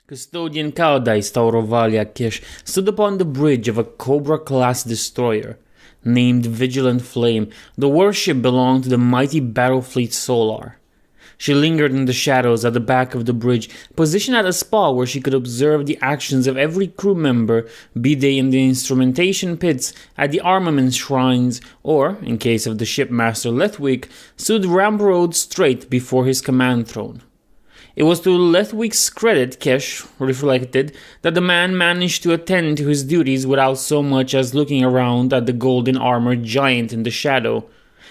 Custodian Caldais Taurovalia Kish stood upon the bridge of a Cobra-class destroyer. Named Vigilant Flame, the warship belonged to the mighty battle fleet Solar. She lingered in the shadows at the back of the bridge, positioned at a spot where she could observe the actions of every crew member, be they in the instrumentation pits, at the armament shrines, or, in case of the shipmaster Lethwick, stood ramp-road straight before his command throne. It was to Lethwick's credit, Kesh reflected, that the man managed to attend to his duties without so much as looking around at the golden-armored giant in the shadow.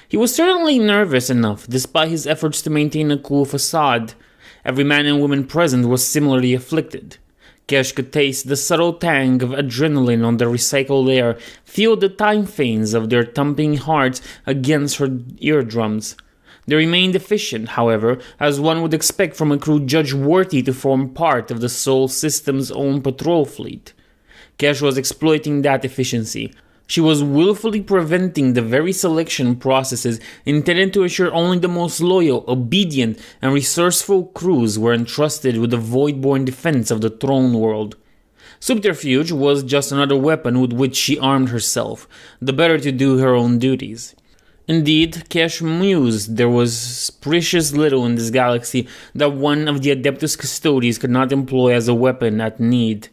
He was certainly nervous enough, despite his efforts to maintain a cool facade. Every man and woman present was similarly afflicted. Kesh could taste the subtle tang of adrenaline on the recycled air, feel the time veins of their thumping hearts against her eardrums. They remained efficient, however, as one would expect from a crew judged worthy to form part of the Sol System's own patrol fleet. Kesh was exploiting that efficiency. She was willfully preventing the very selection processes intended to assure only the most loyal, obedient, and resourceful crews were entrusted with the void-born defense of the throne world. Subterfuge was just another weapon with which she armed herself, the better to do her own duties. Indeed, Kesh mused there was precious little in this galaxy that one of the Adeptus Custodes could not employ as a weapon at need.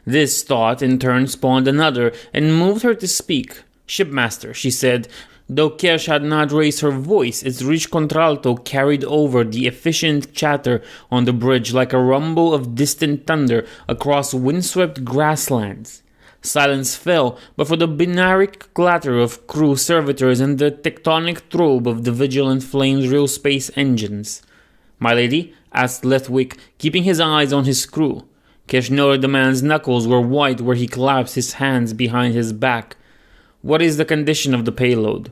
This thought in turn spawned another and moved her to speak. "Shipmaster," she said. Though Kesh had not raised her voice, its rich contralto carried over the efficient chatter on the bridge like a rumble of distant thunder across windswept grasslands. Silence fell, but for the binaric clatter of crew servitors and the tectonic throb of the Vigilant Flame's real space engines. "My lady?" asked Lethwick, keeping his eyes on his screw. Kesh noted the man's knuckles were white where he clasped his hands behind his back. "What is the condition of the payload?"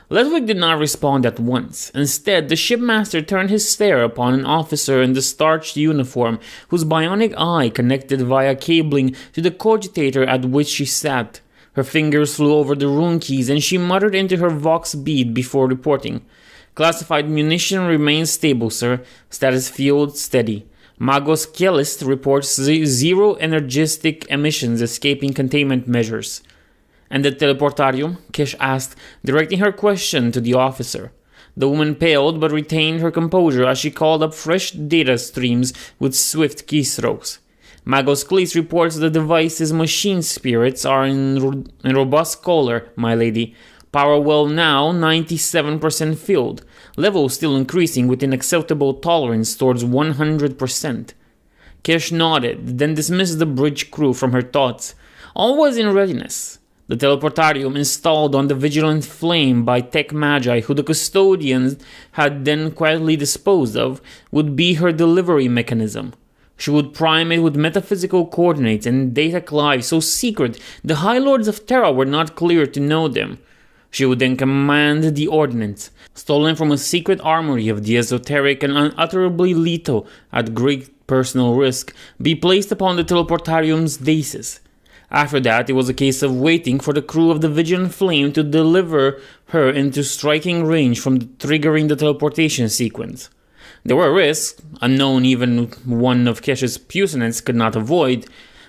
Lethwick did not respond at once. Instead, the shipmaster turned his stare upon an officer in the starched uniform, whose bionic eye connected via cabling to the cogitator at which she sat. Her fingers flew over the rune keys, and she muttered into her vox bead before reporting. "Classified munition remains stable, sir. Status field steady. Magos Kelist reports zero energistic emissions escaping containment measures." "And the teleportarium?" Kesh asked, directing her question to the officer. The woman paled but retained her composure as she called up fresh data streams with swift keystrokes. "Magos Kelist reports the device's machine spirits are in robust color, my lady. Power well now 97% filled. Level still increasing within acceptable tolerance towards 100%. Kesh nodded, then dismissed the bridge crew from her thoughts. All was in readiness. The teleportarium installed on the Vigilant Flame by Tech Magi, who the custodians had then quietly disposed of, would be her delivery mechanism. She would prime it with metaphysical coordinates and data clive so secret the High Lords of Terra were not clear to know them. She would then command the ordnance, stolen from a secret armory of the esoteric and unutterably lethal, at great personal risk, be placed upon the teleportarium's dais. After that, it was a case of waiting for the crew of the Vigilant Flame to deliver her into striking range from triggering the teleportation sequence. There were risks, unknown even one of Kesh's puissance could not avoid.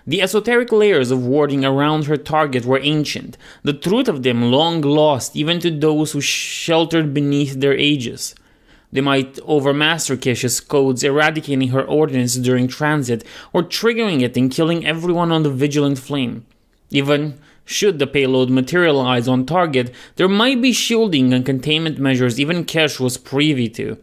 The esoteric layers of warding around her target were ancient, the truth of them long lost even to those who sheltered beneath their aegis. They might overmaster Kesh's codes, eradicating her ordnance during transit, or triggering it and killing everyone on the Vigilant Flame. Even should the payload materialize on target, there might be shielding and containment measures even Kesh was privy to.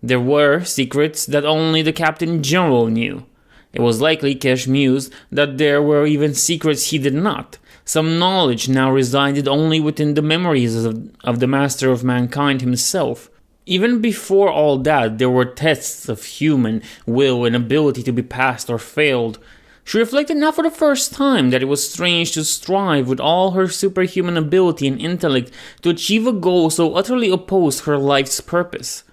There were secrets that only the Captain General knew. It was likely, Kesh mused, that there were even secrets he did not. Some knowledge now resided only within the memories of the Master of Mankind himself. Even before all that, there were tests of human will and ability to be passed or failed. She reflected now for the first time that it was strange to strive with all her superhuman ability and intellect to achieve a goal so utterly opposed to her life's purpose.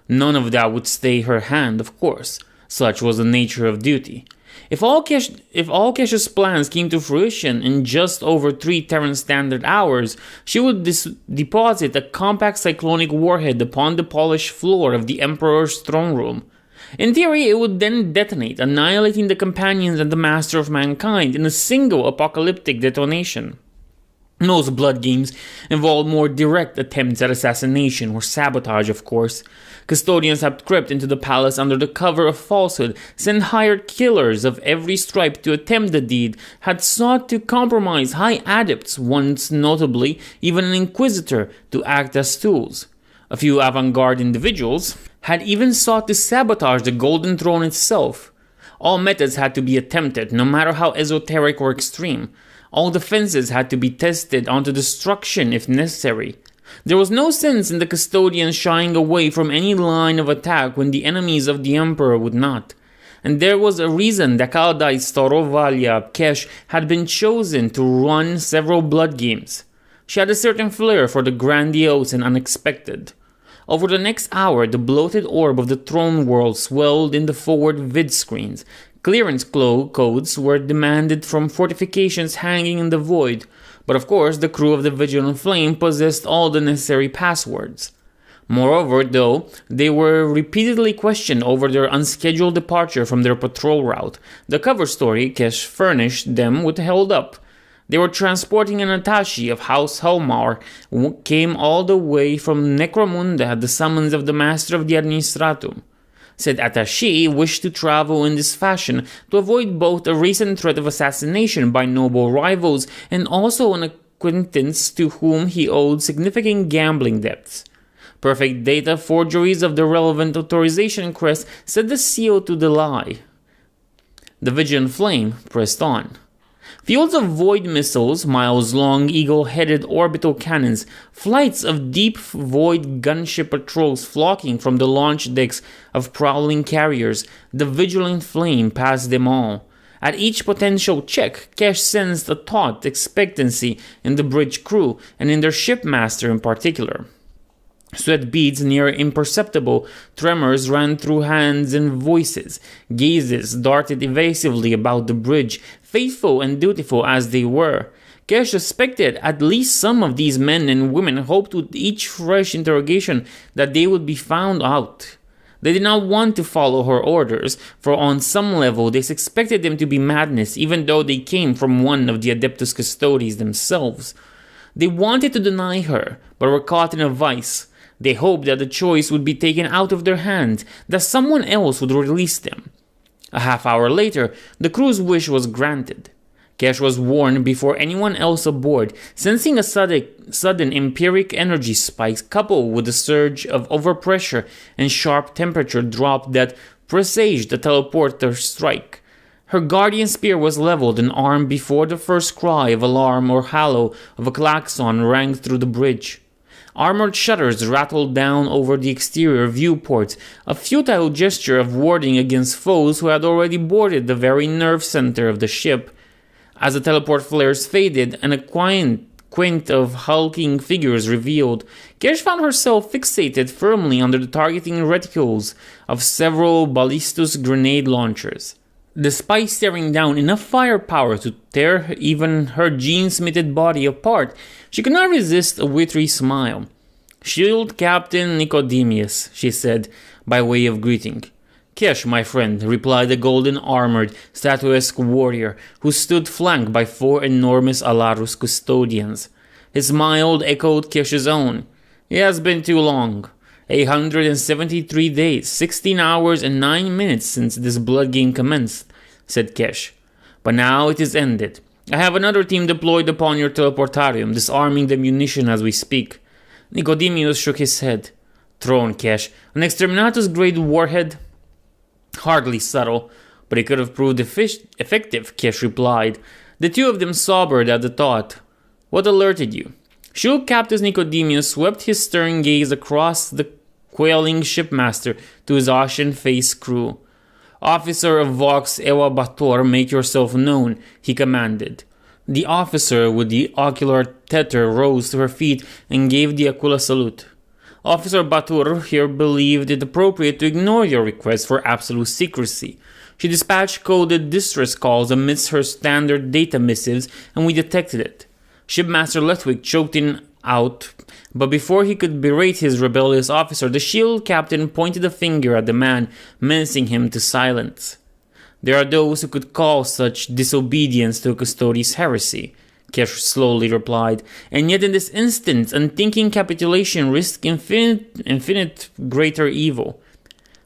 None of that would stay her hand, of course. Such was the nature of duty. If all Kesh's plans came to fruition in just over 3 Terran Standard hours, she would deposit a compact cyclonic warhead upon the polished floor of the Emperor's throne room. In theory, it would then detonate, annihilating the companions and the master of mankind in a single apocalyptic detonation. Most blood games involve more direct attempts at assassination or sabotage, of course. Custodians have crept into the palace under the cover of falsehood, sent hired killers of every stripe to attempt the deed, had sought to compromise high adepts, once notably even an inquisitor, to act as tools. A few avant-garde individuals had even sought to sabotage the Golden Throne itself. All methods had to be attempted, no matter how esoteric or extreme. All defenses had to be tested onto destruction if necessary. There was no sense in the custodians shying away from any line of attack when the enemies of the Emperor would not. And there was a reason that Kaldai Staurovalia Kesh had been chosen to run several blood games. She had a certain flair for the grandiose and unexpected. Over the next hour, the bloated orb of the throne world swelled in the forward vid screens. Clearance codes were demanded from fortifications hanging in the void, but of course the crew of the Vigilant Flame possessed all the necessary passwords. Moreover, though, they were repeatedly questioned over their unscheduled departure from their patrol route. The cover story Kesh furnished them with held up. They were transporting an attaché of House Helmar, who came all the way from Necromunda at the summons of the Master of the Administratum. Said attaché wished to travel in this fashion to avoid both a recent threat of assassination by noble rivals and also an acquaintance to whom he owed significant gambling debts. Perfect data forgeries of the relevant authorization crest set the seal to the lie. The Vigilant Flame pressed on. Fields of void missiles, miles-long eagle-headed orbital cannons, flights of deep void gunship patrols flocking from the launch decks of prowling carriers, the Vigilant Flame passed them all. At each potential check, Kesh sensed a taut expectancy in the bridge crew and in their shipmaster in particular. Sweat beads near imperceptible, tremors ran through hands and voices. Gazes darted evasively about the bridge, faithful and dutiful as they were. Kesh suspected at least some of these men and women hoped with each fresh interrogation that they would be found out. They did not want to follow her orders, for on some level they suspected them to be madness, even though they came from one of the Adeptus Custodes themselves. They wanted to deny her, but were caught in a vice. They hoped that the choice would be taken out of their hands, that someone else would release them. A half-hour later, the crew's wish was granted. Kesh was warned before anyone else aboard, sensing a sudden empiric energy spike coupled with a surge of overpressure and sharp temperature drop that presaged a teleporter strike. Her guardian spear was leveled and armed before the first cry of alarm or hallow of a klaxon rang through the bridge. Armored shutters rattled down over the exterior viewports, a futile gesture of warding against foes who had already boarded the very nerve center of the ship. As the teleport flares faded and a quint of hulking figures revealed, Kesh found herself fixated firmly under the targeting reticules of several ballistus grenade launchers. Despite staring down enough firepower to tear even her gene-smitted body apart, she could not resist a witty smile. "Shield Captain Nicodemus," she said, by way of greeting. "Kesh, my friend," replied the golden-armored, statuesque warrior, who stood flanked by 4 enormous Alarus custodians. His smile echoed Kesh's own. "It has been too long. 173 days, 16 hours and 9 minutes since this blood game commenced," said Kesh. "But now it is ended. I have another team deployed upon your teleportarium, disarming the munition as we speak." Nicodemus shook his head. "Throne, Kesh. An Exterminatus-grade warhead?" "Hardly subtle, but it could have proved effective," Kesh replied. The two of them sobered at the thought. "What alerted you?" Shield Captain Nicodemus swept his stern gaze across the quailing shipmaster to his ashen-faced crew. "Officer of Vox Ewa Bator, make yourself known," he commanded. The officer with the ocular tether rose to her feet and gave the Aquila salute. "Officer Batur here believed it appropriate to ignore your request for absolute secrecy. She dispatched coded distress calls amidst her standard data missives, and we detected it." Shipmaster Lethwick choked in out, but before he could berate his rebellious officer, the shield captain pointed a finger at the man, menacing him to silence. There are those who could call such disobedience to Custodes heresy, Kesh slowly replied, and yet in this instance, unthinking capitulation risked infinite greater evil.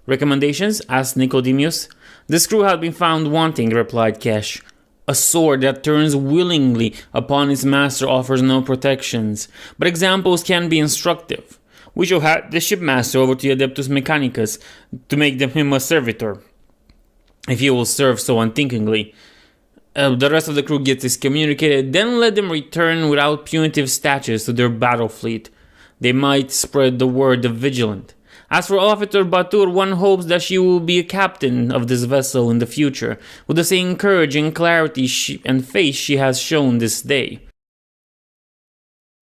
Recommendations? Asked Nicodemus. The screw had been found wanting, replied Kesh. A sword that turns willingly upon its master offers no protections, but examples can be instructive. We shall hand the shipmaster over to Adeptus Mechanicus to make him a servitor, if he will serve so unthinkingly. The rest of the crew gets excommunicated, then let them return without punitive statutes to their battle fleet. They might spread the word of Vigilant. As for Officer Batur, one hopes that she will be a captain of this vessel in the future, with the same courage and clarity and faith she has shown this day.